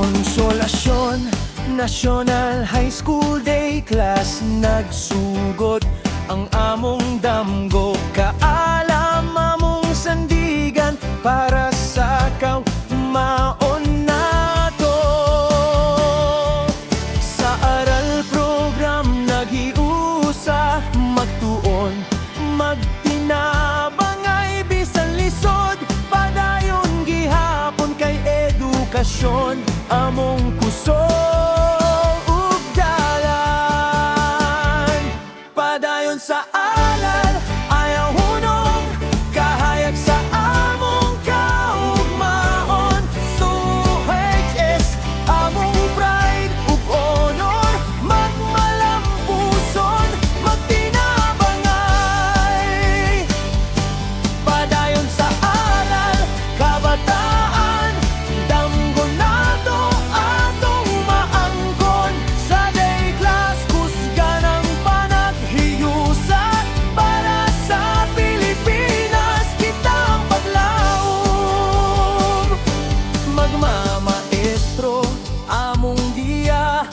Konsolasyon, National High School Day Class, nagsugod ang among damgo. Kaalam among sandigan para sa maon nato. Sa aral program naghiusa, magtuon, magtinabang ay bisan lisod. Padayon gihapon kay edukasyon among kusog ug dalan. Padayon sa alal ayaw hunong, kahayag sa among kaugmaon. Suhets among pride ug honor, magmalampuson, magtinabangay. Padayon sa alal, kabataan, damgo nato atong maangkon. Sa day class, kusgan ang panaghiyusa para sa Pilipinas kitang paglaom. Magmamaestro among giya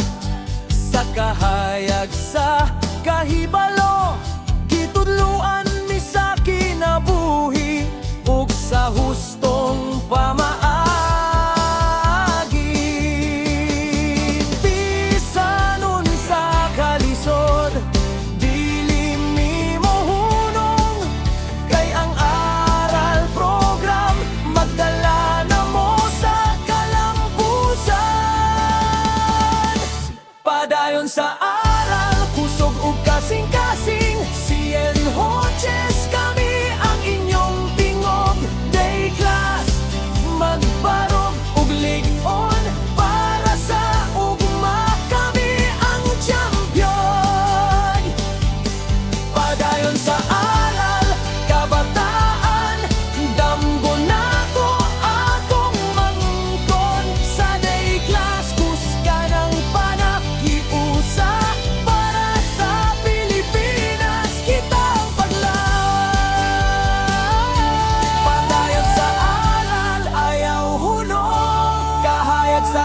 sa kahayag sa kahibalo. Gitudluan mi sa kinabuhi ug sa hustong pamaagi. Bisanon sa kalisod, dili mi mohunong, kay ang aral program magdala na mo sa kalampusan. Padayon sa aral, kusog ug kasing-kasing, Cien Hoches kami ang inyong tingog. Day class, magbarog ug lig-on, para sa ugma kami ang champion. Padayon sa aral, kabataan, damgo nato atong mangkon. Sa day class, kusgan ang panaghiyusa para sa Pilipinas kitang paglaom. Padayon sa alal ayaw hunong, kahayag sa